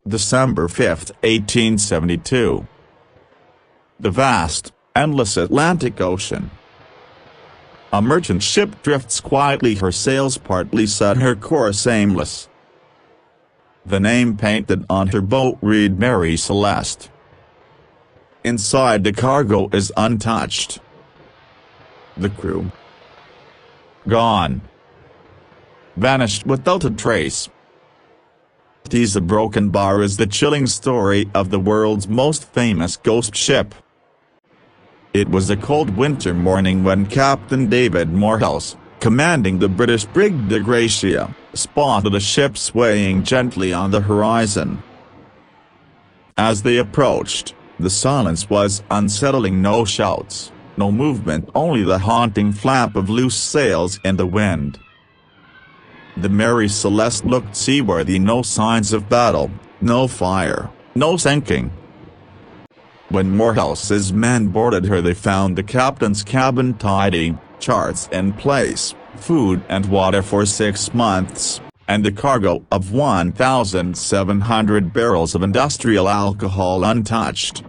December 5, 1872. The vast, endless Atlantic Ocean. A merchant ship drifts quietly, her sails partly set, her course aimless. The name painted on her boat read Mary Celeste. Inside, the cargo is untouched. The crew gone. Vanished without a trace. A broken bar is the chilling story of the world's most famous ghost ship. It was a cold winter morning when Captain David Morehouse, commanding the British brig de Gracia, spotted a ship swaying gently on the horizon. As they approached, the silence was unsettling. No shouts, no movement, only the haunting flap of loose sails in the wind. The Mary Celeste looked seaworthy, no signs of battle, no fire, no sinking. When Morehouse's men boarded her, they found the captain's cabin tidy, charts in place, food and water for 6 months, and the cargo of 1,700 barrels of industrial alcohol untouched.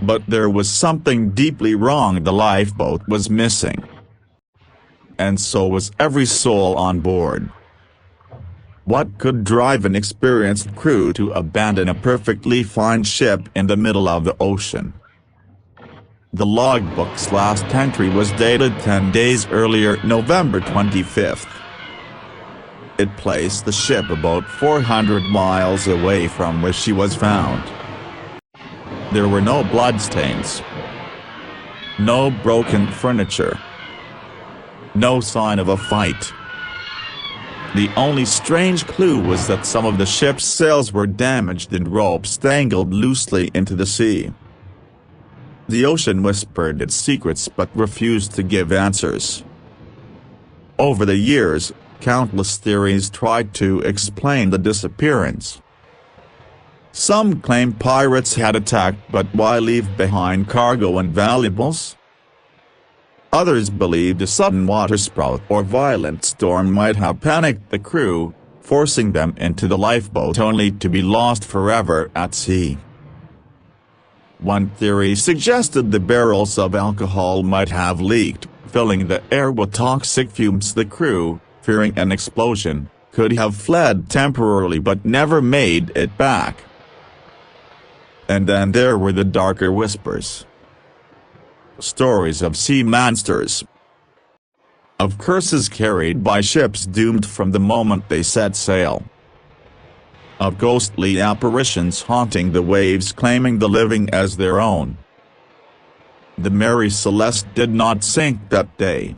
But there was something deeply wrong. The lifeboat was missing. And so was every soul on board. What could drive an experienced crew to abandon a perfectly fine ship in the middle of the ocean? The logbook's last entry was dated 10 days earlier, November 25. It placed the ship about 400 miles away from where she was found. There were no bloodstains, no broken furniture, no sign of a fight. The only strange clue was that some of the ship's sails were damaged and ropes dangled loosely into the sea. The ocean whispered its secrets but refused to give answers. Over the years, countless theories tried to explain the disappearance. Some claim pirates had attacked, but why leave behind cargo and valuables? Others believed a sudden waterspout or violent storm might have panicked the crew, forcing them into the lifeboat only to be lost forever at sea. One theory suggested the barrels of alcohol might have leaked, filling the air with toxic fumes. The crew, fearing an explosion, could have fled temporarily but never made it back. And then there were the darker whispers. Stories of sea monsters, of curses carried by ships doomed from the moment they set sail, of ghostly apparitions haunting the waves, claiming the living as their own. The Mary Celeste did not sink that day.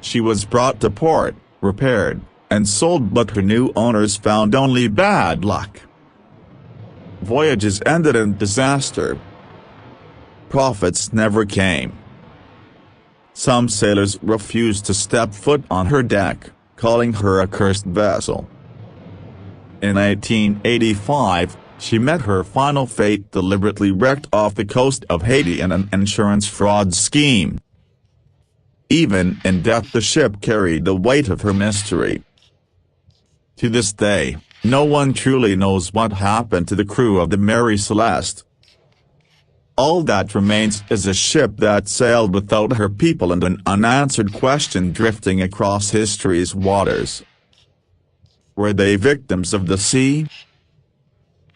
She was brought to port, repaired, and sold, but her new owners found only bad luck. Voyages ended in disaster. Profits never came. Some sailors refused to step foot on her deck, calling her a cursed vessel. In 1885, she met her final fate, deliberately wrecked off the coast of Haiti in an insurance fraud scheme. Even in death, the ship carried the weight of her mystery. To this day, no one truly knows what happened to the crew of the Mary Celeste. All that remains is a ship that sailed without her people and an unanswered question drifting across history's waters. Were they victims of the sea?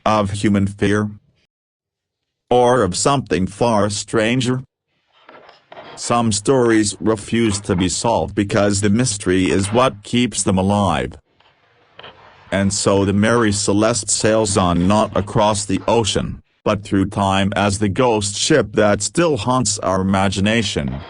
Of human fear? Or of something far stranger? Some stories refuse to be solved because the mystery is what keeps them alive. And so the Mary Celeste sails on, not across the ocean, but through time as the ghost ship that still haunts our imagination.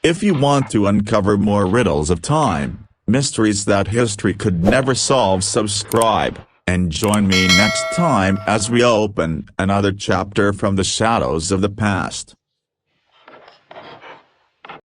If you want to uncover more riddles of time, mysteries that history could never solve, subscribe, and join me next time as we open another chapter from the shadows of the past.